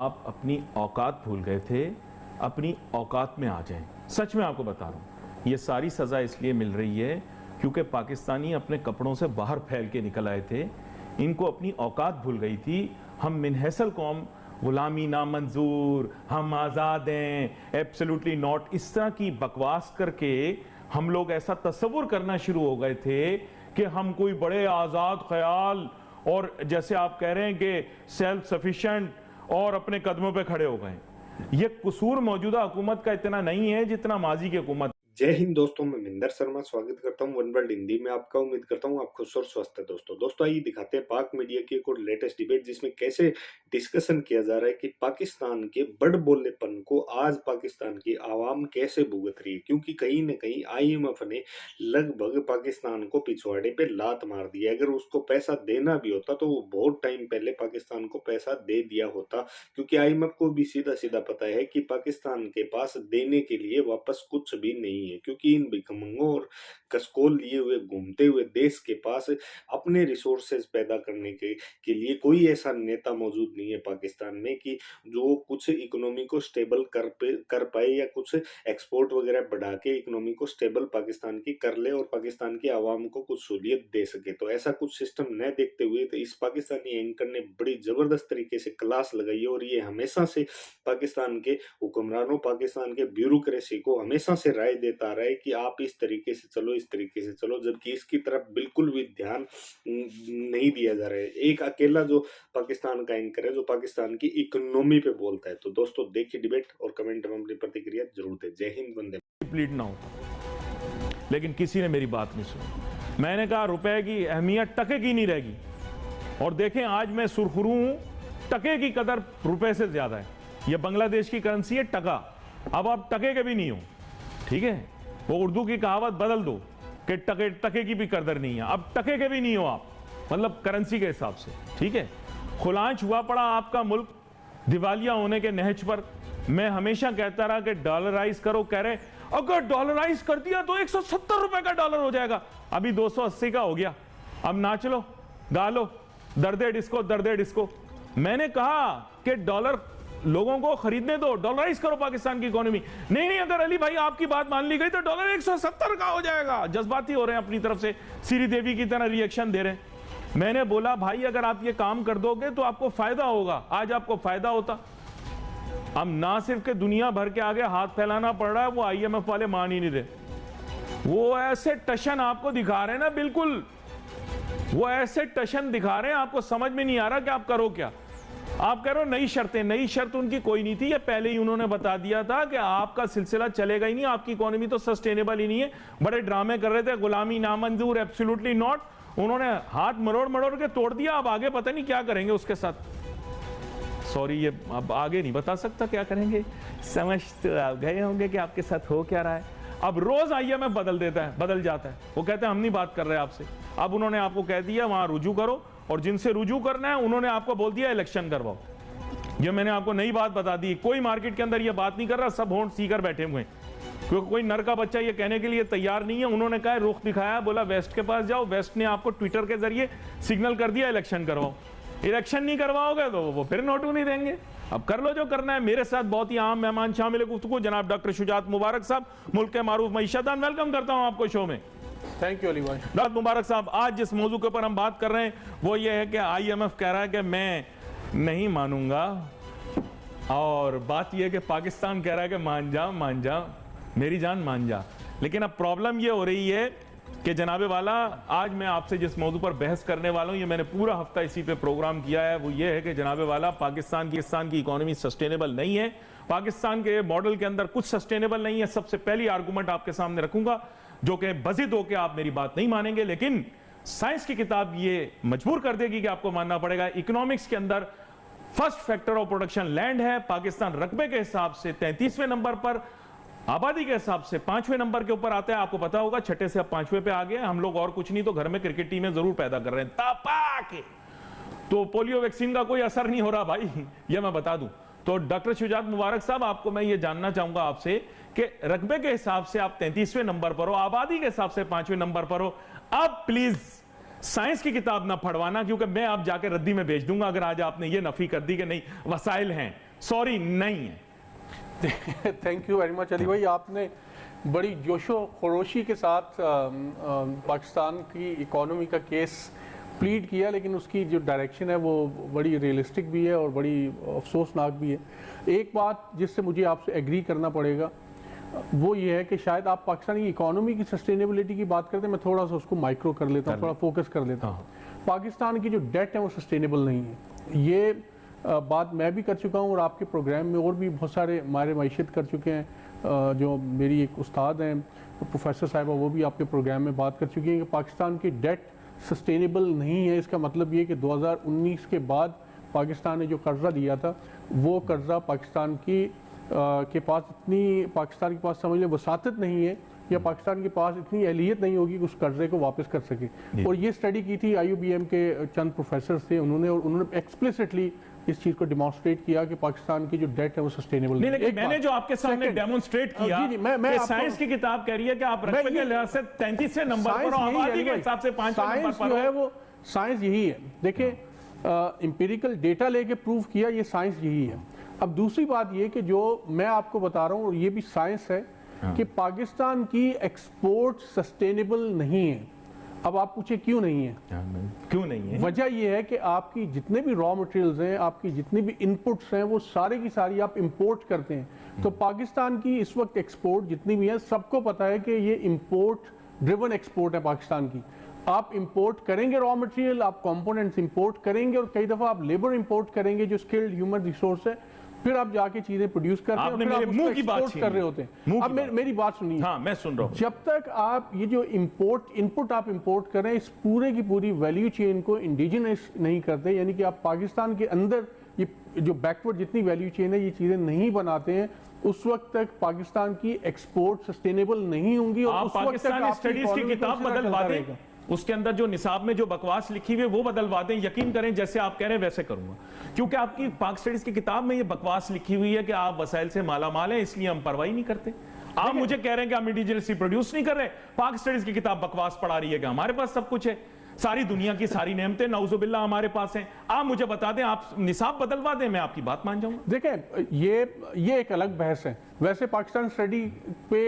आप अपनी औकात भूल गए थे, अपनी औकात में आ जाएं। सच में आपको बता रहा हूँ, ये सारी सज़ा इसलिए मिल रही है क्योंकि पाकिस्तानी अपने कपड़ों से बाहर फैल के निकल आए थे। इनको अपनी औकात भूल गई थी। हम मिनहसल कौम, गुलामी नामंजूर, हम आज़ाद हैं, एब्सोल्युटली नॉट, इस तरह की बकवास करके हम लोग ऐसा तस्वुर करना शुरू हो गए थे कि हम कोई बड़े आज़ाद ख्याल और जैसे आप कह रहे हैं कि सेल्फ सफिशिएंट और अपने कदमों पे खड़े हो गए। ये कसूर मौजूदा हुकूमत का इतना नहीं है जितना माजी की हुकूमत। जय हिंद दोस्तों, मैं मिंदर शर्मा स्वागत करता हूं वन वर्ल्ड हिंदी में आपका। उम्मीद करता हूं आप खुश और स्वस्थ है। दोस्तों आइए दिखाते हैं पाक मीडिया की एक और लेटेस्ट डिबेट, जिसमें कैसे डिस्कशन किया जा रहा है कि पाकिस्तान के बड़ बोलेपन को आज पाकिस्तान की आवाम कैसे भुगत रही है। क्योंकि कहीं न कहीं IMF ने लगभग पाकिस्तान को पिछवाड़े पे लात मार दी है। अगर उसको पैसा देना भी होता तो वो बहुत टाइम पहले पाकिस्तान को पैसा दे दिया होता, क्योंकि IMF को भी सीधा सीधा पता है कि पाकिस्तान के पास देने के लिए वापस कुछ भी नहीं है। क्योंकि इन भिखमंगों और कसकोल लिए हुए घूमते हुए देश के पास अपने रिसोर्सेज पैदा करने के लिए कोई ऐसा नेता मौजूद नहीं है पाकिस्तान में कि जो कुछ इकोनॉमी को स्टेबल कर पाए या कुछ एक्सपोर्ट वगैरह बढ़ा के इकोनॉमी को स्टेबल पाकिस्तान की कर ले और पाकिस्तान की आवाम को कुछ सहूलियत दे सके। तो ऐसा कुछ सिस्टम न देखते हुए तो इस पाकिस्तानी एंकर ने बड़ी जबरदस्त तरीके से क्लास लगाई है। और ये हमेशा से पाकिस्तान के हुक्मरानों, पाकिस्तान के ब्यूरोक्रेसी को हमेशा से राय देता रहा है कि आप इस तरीके से चलो, इस तरीके से चलो, जबकि इसकी तरफ बिल्कुल भी ध्यान नहीं दिया जा रहा है। एक अकेला जो पाकिस्तान का एंकर है जो पाकिस्तान की इकोनॉमी पे बोलता है। तो दोस्तों देखिए डिबेट और कमेंट में अपनी प्रतिक्रिया जरूर दें। जय हिंद, वंदे। प्लीड ना हो, लेकिन किसी ने मेरी बात नहीं सुनी। मैंने कहा रुपए की अहमियत टके की नहीं रहेगी। और देखें आज मैं सुरखरू हूं, टके की कदर रुपए से ज्यादा है। यह बांग्लादेश की करेंसी है टका, अब आप टके के भी नहीं हो, ठीक है। वो उर्दू की कहावत बदल दो कि टके की भी कदर नहीं है, अब टके के भी नहीं हो आप, मतलब करेंसी के हिसाब से, ठीक है। खुलांच हुआ पड़ा आपका मुल्क दिवालिया होने के नहज पर। मैं हमेशा कहता रहा कि डॉलराइज करो, कह रहे अगर डॉलराइज कर दिया तो 170 रुपए का डॉलर हो जाएगा, अभी 280 का हो गया। अब नाच लो, गा लो, दर्दे डिस्को दर्दे डिस्को। मैंने कहा कि डॉलर लोगों को खरीदने दो, डॉलराइज करो पाकिस्तान की इकोनॉमी। नहीं, अगर अली भाई आपकी बात मान ली गई तो डॉलर 170 का हो जाएगा। जज्बाती हो रहे हैं, अपनी तरफ से श्री देवी की तरह रिएक्शन दे रहे हैं। मैंने बोला भाई अगर आप ये काम कर दोगे तो आपको फायदा होगा। आज आपको फायदा होता। अब ना सिर्फ के दुनिया भर के आगे हाथ फैलाना पड़ रहा है, वो IMF वाले मान ही नहीं रहे। वो ऐसे टशन आपको दिखा रहे हैं ना, बिल्कुल वो ऐसे टशन दिखा रहे हैं, आपको समझ में नहीं आ रहा कि आप करो क्या। आप कह रहे हो नई शर्तें, नई शर्त उनकी कोई नहीं थी। ये पहले ही उन्होंने बता दिया था कि आपका सिलसिला चलेगा ही नहीं, आपकी इकोनॉमी तो सस्टेनेबल ही नहीं है। बड़े ड्रामे कर रहे थे, गुलामी नामंजूर, एब्सोल्युटली नॉट। उन्होंने हाथ मरोड़ मरोड़ के तोड़ दिया। अब आगे पता नहीं क्या करेंगे उसके साथ। सॉरी, ये अब आगे नहीं बता सकता क्या करेंगे, समझ तो आप गए होंगे कि आपके साथ हो क्या रहा है। अब रोज IMF बदल जाता है। वो कहते हैं हम नहीं बात कर रहे आपसे। अब उन्होंने आपको कह दिया वहां रुजू करो, और जिनसे रुजू करना है उन्होंने आपको बोल दिया इलेक्शन करवाओ। ये मैंने आपको नई बात बता दी। कोई मार्केट के अंदर ये बात नहीं कर रहा, सब होंठ सीकर बैठे हुए हैं, क्योंकि कोई नर का बच्चा ये कहने के लिए तैयार नहीं है। उन्होंने कहा, रुख दिखाया, बोला वेस्ट के पास जाओ। वेस्ट ने आपको ट्विटर के जरिए सिग्नल कर दिया इलेक्शन करवाओ। इलेक्शन नहीं करवाओगे तो वो फिर नोटू नहीं देंगे। अब कर लो जो करना है। मेरे साथ बहुत ही आम मेहमान शामिल है गुफ्तगू, जनाब डॉक्टर शुजात मुबारक साहब, मुल्क के मारूफ मईशतदान। वेलकम करता हूं आपको शो में। थैंक यू अली भाई। डॉक्टर मुबारक साहब, आज जिस मौजू के ऊपर हम बात कर रहे हैं वो ये है कि IMF कह रहा है कि मैं नहीं मानूंगा, और बात यह है कि पाकिस्तान कह रहा है कि मान जा मेरी जान मान जा। लेकिन अब प्रॉब्लम ये हो रही है कि जनाबे वाला, आज मैं आपसे जिस मौजू पर बहस करने वाला हूं, ये मैंने पूरा हफ्ता इसी पे प्रोग्राम किया है, वो ये है कि जनाबे वाला पाकिस्तान की इकोनॉमी सस्टेनेबल नहीं है। पाकिस्तान के मॉडल के अंदर कुछ सस्टेनेबल नहीं है। सबसे पहली आर्गूमेंट आपके सामने रखूंगा, जो कि बजिद हो के आप मेरी बात नहीं मानेंगे, लेकिन साइंस की किताब ये मजबूर कर देगी कि आपको मानना पड़ेगा। इकोनॉमिक्स के अंदर first factor of production land है। पाकिस्तान रकबे के हिसाब से 33वें नंबर पर, आबादी के हिसाब से 5वें नंबर के ऊपर आता है। आपको पता होगा 6 से अब 5वें पे आ गए हम लोग, और कुछ नहीं तो घर में क्रिकेट टीमें जरूर पैदा कर रहे हैं तपा के। तो पोलियो वैक्सीन का कोई असर नहीं हो रहा भाई, ये मैं बता दूं। तो डॉक्टर शुजात मुबारक साहब, आपको मैं ये जानना चाहूंगा आपसे कि रकबे के हिसाब से आप 33वें नंबर पर हो, आबादी के हिसाब से 5वें नंबर पर हो। अब प्लीज साइंस की किताब ना पढ़वाना, क्योंकि मैं आप जाकर रद्दी में भेज दूंगा अगर आज आपने ये नफी कर दी कि नहीं वसाइल हैं। सॉरी नहीं है। Thank you very much Ali भाई, आपने बड़ी जोशो खरोशी के साथ पाकिस्तान की इकोनॉमी का केस प्लीड किया, लेकिन उसकी जो डायरेक्शन है वो बड़ी रियलिस्टिक भी है और बड़ी अफसोसनाक भी है। एक बात जिससे मुझे आपसे एग्री करना पड़ेगा वो ये है कि शायद आप पाकिस्तान की इकोनॉमी की सस्टेनेबिलिटी की बात करते हैं, मैं थोड़ा सा उसको माइक्रो कर लेता हूँ, थोड़ा फोकस कर लेता हूँ। पाकिस्तान की जो डेट है वो सस्टेनेबल नहीं है। ये बात मैं भी कर चुका हूँ और आपके प्रोग्राम में और भी बहुत सारे माहिर मईशत कर चुके हैं। जो मेरी एक उस्ताद हैं प्रोफेसर साहिबा, वो भी आपके प्रोग्राम में बात कर चुकी हैं कि पाकिस्तान की डेट सस्टेनेबल नहीं है। इसका मतलब ये कि 2019 के बाद पाकिस्तान ने जो कर्जा दिया था वो कर्जा पाकिस्तान के पास समझ लें वसातत नहीं है, या पाकिस्तान के पास इतनी अहलियत नहीं होगी कि उस कर्जे को वापस कर सके। और ये स्टडी की थी IUBM के चंद प्रोफेसर थे उन्होंने एक्सप्लिसिटली इस चीज को डिमॉन्स्ट्रेट किया कि पाकिस्तान की जो डेट है वो सस्टेनेबल नहीं। लेकिन मैंने जो आपके सामने डेमोन्स्ट्रेट किया कि साइंस की किताब कह रही है कि आप रकबे के लिहाज से 33वें नंबर पर और आबादी के हिसाब से 5वें नंबर पर जो है वो साइंस यही है। देखिए एम्पिरिकल डेटा लेके प्रूव किया, ये साइंस यही है। अब दूसरी बात ये कि जो मैं आपको बता रहा हूँ और ये भी साइंस है कि पाकिस्तान की एक्सपोर्ट सस्टेनेबल नहीं है। अब आप पूछे क्यों नहीं है? क्यों नहीं है? वजह यह है कि आपकी जितने भी रॉ मटेरियल्स हैं, आपकी जितनी भी इनपुट्स हैं, वो सारे की सारी आप इंपोर्ट करते हैं। तो पाकिस्तान की इस वक्त एक्सपोर्ट जितनी भी है, सबको पता है कि ये इंपोर्ट ड्रिवन एक्सपोर्ट है पाकिस्तान की। आप इंपोर्ट करेंगे रॉ मटेरियल, आप कंपोनेंट्स इंपोर्ट करेंगे और कई दफा आप लेबर इंपोर्ट करेंगे जो स्किल्ड ह्यूमन रिसोर्स है, फिर आप जाके चीजें प्रोड्यूस करते हैं और फिर आप मुंह की बात कर रहे होते हैं। अब मेरी बात सुनिए। हाँ, मैं सुन रहा हूँ। जब तक आप ये जो इनपुट आप इंपोर्ट करें, इस पूरे की पूरी वैल्यू चेन को इंडिजिनस नहीं करते, यानी कि आप पाकिस्तान के अंदर ये जो बैकवर्ड जितनी वैल्यू चेन है ये चीजें नहीं बनाते हैं, उस वक्त तक पाकिस्तान की एक्सपोर्ट सस्टेनेबल नहीं होंगी। और उस वक्त तक स्टडीज की किताब बदलवा दें, उसके अंदर जो निसाब में जो बकवास लिखी हुई है वो बदलवा दें। यकीन करें जैसे आप कह रहे हैं वैसे करूंगा, क्योंकि आपकी पाक स्टडीज की किताब में ये बकवास लिखी हुई है कि आप वसाइल से मालामाल हैं इसलिए हम परवाही नहीं करते। आप मुझे कह रहे हैं कि हम इंडिजिनसली प्रोड्यूस नहीं कर रहे। पाक स्टडीज की किताब बकवास पढ़ा रही है कि हमारे पास सब कुछ है, सारी दुनिया की सारी नेमतें नौजुबिल्ला हमारे पास हैं। आप मुझे बता दें, आप निसाब बदलवा दें, मैं आपकी बात मान जाऊंगा। देखें ये एक अलग बहस है। वैसे पाकिस्तान स्टडी पे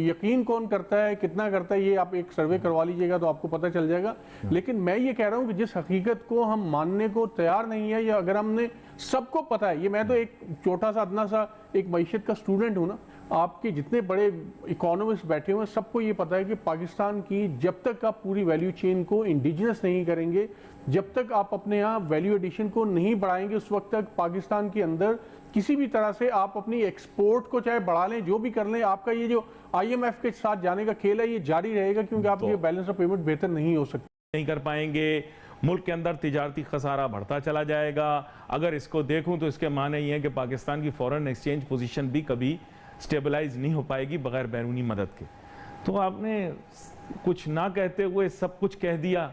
यकीन कौन करता है, कितना करता है, ये आप एक सर्वे करवा लीजिएगा तो आपको पता चल जाएगा। लेकिन मैं ये कह रहा हूं कि जिस हकीकत को हम मानने को तैयार नहीं है, या अगर हमने सबको पता है, ये मैं तो एक छोटा सा अदना सा एक मईशत का स्टूडेंट हूं ना, आपके जितने बड़े इकोनॉमिस्ट बैठे हुए हैं सबको ये पता है कि पाकिस्तान की जब तक आप पूरी वैल्यू चेन को इंडिजिनस नहीं करेंगे, जब तक आप अपने यहाँ वैल्यू एडिशन को नहीं बढ़ाएंगे, उस वक्त तक पाकिस्तान के अंदर किसी भी तरह से आप अपनी एक्सपोर्ट को चाहे बढ़ा लें, जो भी कर लें, आपका ये जो IMF के साथ जाने का खेल है ये जारी रहेगा, क्योंकि आप ये बैलेंस ऑफ पेमेंट बेहतर नहीं हो सकता, नहीं कर पाएंगे। मुल्क के अंदर तिजारती खसारा बढ़ता चला जाएगा। अगर इसको देखूं तो इसके माने ये है कि पाकिस्तान की फॉरेन एक्सचेंज पोजीशन भी कभी स्टेबलाइज नहीं हो पाएगी बगैर बैरूनी मदद के। तो आपने कुछ ना कहते हुए सब कुछ कह दिया,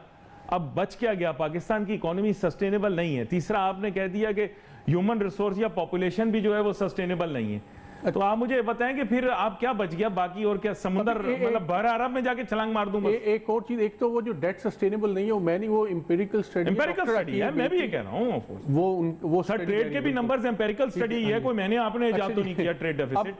अब बच क्या गया? पाकिस्तान की इकोनॉमी सस्टेनेबल नहीं है। तीसरा आपने कह दिया कि ह्यूमन रिसोर्स या पॉपुलेशन भी जो है वो सस्टेनेबल नहीं है। तो आप मुझे बताएं कि फिर आप क्या बच गया बाकी, और क्या समुद्र मतलब बहर अरब में जाके छलांग मार दूं बस? एक और चीज, एक तो वो जो डेट सस्टेनेबल नहीं है वो मैंने वो एम्पिरिकल स्टडी है, मैं भी ये कह रहा हूं। वो सर ट्रेड के भी नंबर्स एम्पिरिकल स्टडी है, कोई मैंने आपने इजाद तो नहीं किया ट्रेड डेफिसिट।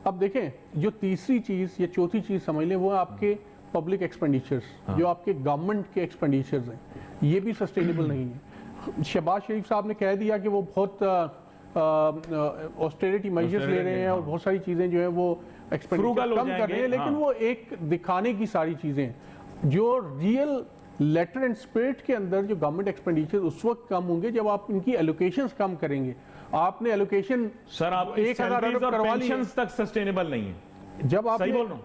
अब देखें, जो तीसरी चीज या चौथी चीज समझ लें, वो आपके पब्लिक एक्सपेंडिचर्स, जो आपके गवर्नमेंट के एक्सपेंडिचर्स हैं, ये भी सस्टेनेबल नहीं है। शहबाज शरीफ साहब ने कह दिया कि वो बहुत ऑस्टेरिटी मेजर्स ले रहे हैं और बहुत सारी चीजें जो है वो एक्सपेंडिचर कम कर रहे हैं, लेकिन वो एक दिखाने की सारी चीजें, जो रियल लेटर एंड स्पिरिट के अंदर जो गवर्नमेंट एक्सपेंडिचर उस वक्त कम होंगे जब आप इनकी एलोकेशंस कम करेंगे। आपने एलोकेशन सर आप 1000 अरब करवा ली तक सस्टेनेबल नहीं है। जब आप सही बोल रहा हूं?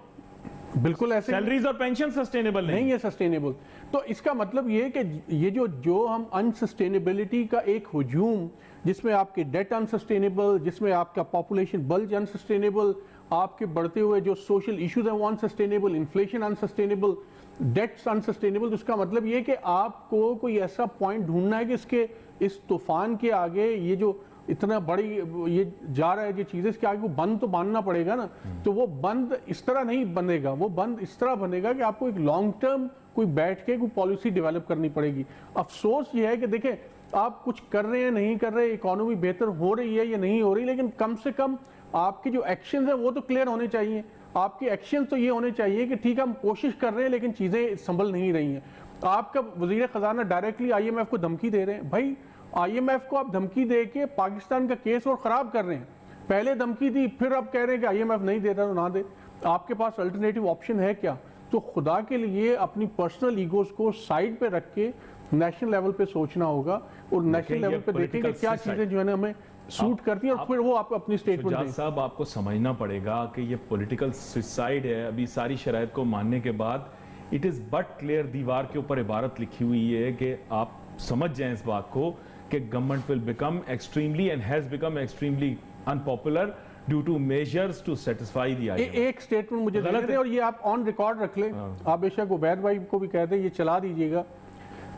बिल्कुल ऐसे सैलरीज और पेंशन सस्टेनेबल नहीं है सस्टेनेबल। तो इसका मतलब ये है कि ये जो हम अनसस्टेनेबिलिटी का एक हुजूम, जिसमें आपके डेट अनसस्टेनेबल, जिसमें आपका पॉपुलेशन बल्ज अनसस्टेनेबल, आपके बढ़ते हुए जो सोशल इश्यूज हैं वो unsustainable, inflation unsustainable, debts unsustainable, तो इसका मतलब ये कि आपको कोई ऐसा पॉइंट ढूंढना है कि इस तूफान के आगे ये जो इतना बड़ी ये जा रहा है ये चीजें, इसके आगे वो बंद तो बांधना पड़ेगा ना। तो वो बंद इस तरह नहीं बनेगा, वो बंद इस तरह बनेगा कि आपको एक लॉन्ग टर्म कोई बैठ के कोई पॉलिसी डेवलप करनी पड़ेगी। अफसोस ये है कि देखें आप कुछ कर रहे हैं नहीं कर रहे, इकोनॉमी बेहतर हो रही है या नहीं हो रही, लेकिन कम से कम आपके जो एक्शन है वो तो क्लियर होने चाहिए। आपके एक्शन तो ये होने चाहिए कि ठीक है हम कोशिश कर रहे हैं लेकिन चीज़ें संभल नहीं रही हैं। आपका वजीर खजाना डायरेक्टली IMF को धमकी दे रहे हैं। भाई IMF को आप धमकी दे के पाकिस्तान का केस और ख़राब कर रहे हैं। पहले धमकी दी, फिर अब कह रहे हैं कि IMF नहीं देता तो ना दे। आपके पास अल्टरनेटिव ऑप्शन है क्या? तो खुदा के लिए अपनी पर्सनल ईगोज को साइड पे रख के नेशनल लेवल पे सोचना होगा और नेशनल लेवल पे देखेंगे क्या चीज़ें जो है ना हमें सूट करती है और फिर वो आप अपनी स्टेटमेंट दें। साहब आपको समझना पड़ेगा कि ये पॉलिटिकल सुसाइड है। अभी सारी शराइत को मानने के बाद इट इज़ बट क्लियर, दीवार के ऊपर इबारत लिखी हुई है कि आप समझ जाएं इस बात को कि government will become extremely and has become extremely unpopular due to measures to satisfy the IMF। एक स्टेटमेंट मुझे दे दें और ये आप ऑन रिकॉर्ड रख लें, आप बेशक उबैद भाई को भी कह दें, ये चला दीजिएगा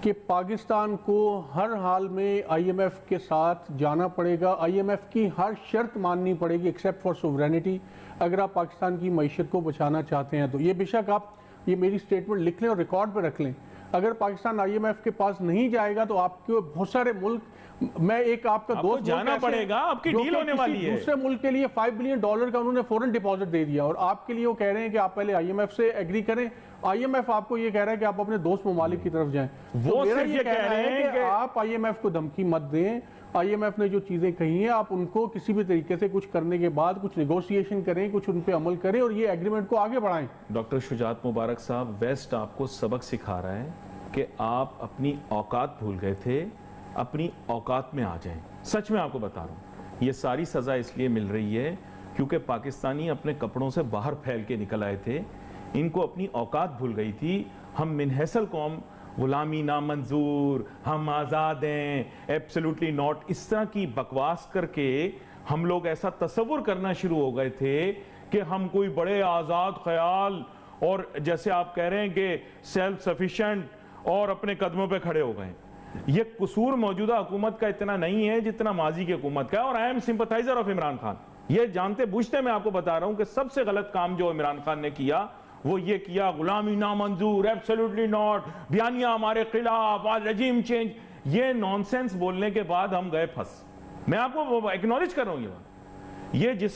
कि पाकिस्तान को हर हाल में IMF के साथ जाना पड़ेगा, IMF की हर शर्त माननी पड़ेगी एक्सेप्ट फॉर सोवरेनिटी, अगर आप पाकिस्तान की मईशत को बचाना चाहते हैं तो। ये बेशक आप ये मेरी स्टेटमेंट लिख लें और रिकॉर्ड पे रख लें। अगर पाकिस्तान IMF के पास नहीं जाएगा तो आपके बहुत सारे मुल्क, मैं एक आपका दोस्त जाना पड़ेगा, आपकी डील होने वाली है। दूसरे मुल्क के लिए $5 बिलियन का उन्होंने फौरन डिपॉजिट दे दिया और आपके लिए वो कह रहे हैं कि आप पहले IMF से एग्री करें। IMF आपको ये कह रहा है कि आप अपने दोस्त ममालिक की तरफ जाएं। वो तो मेरा सिर्फ ये कहना है कि आप IMF को धमकी मत दें। IMF ने जो चीजें कही हैं आप उनको किसी भी तरीके से कुछ करने के बाद कुछ नेगोशिएशन करें, कुछ उन पे अमल करें और ये एग्रीमेंट को आगे बढ़ाएं। डॉक्टर शुजात मुबारक साहब, वेस्ट आपको सबक सिखा रहा है कि आप अपनी औकात भूल गए थे, अपनी औकात में आ जाएं। सच में आपको बता रहा हूं, ये सारी सजा इसलिए मिल रही है क्योंकि पाकिस्तानी अपने कपड़ों से बाहर फैल के निकल आए थे। इनको अपनी औकात भूल गई थी। हम मिनहसल कौम, गुलामी नामंजूर, हम आज़ाद हैं, एब्सोल्युटली नॉट, इस तरह की बकवास करके हम लोग ऐसा तस्वुर करना शुरू हो गए थे कि हम कोई बड़े आज़ाद ख्याल और जैसे आप कह रहे हैं कि सेल्फ सफिशिएंट और अपने कदमों पे खड़े हो गए। ये कसूर मौजूदा हुकूमत का इतना नहीं है जितना माजी की हुकूमत का है। और I am sympathiser of Imran Khan. ये जानते बूझते मैं आपको बता रहा हूं कि सबसे गलत काम जो इमरान खान ने किया वो ये किया, गुलामी नामंजूर, एब्सोल्युटली नॉट, बयानियां हमारे खिलाफ, आज रजीम चेंज, ये नॉनसेंस बोलने के बाद हम गए फंस। मैं आपको एक्नॉलेज कर रहा हूं ये जिस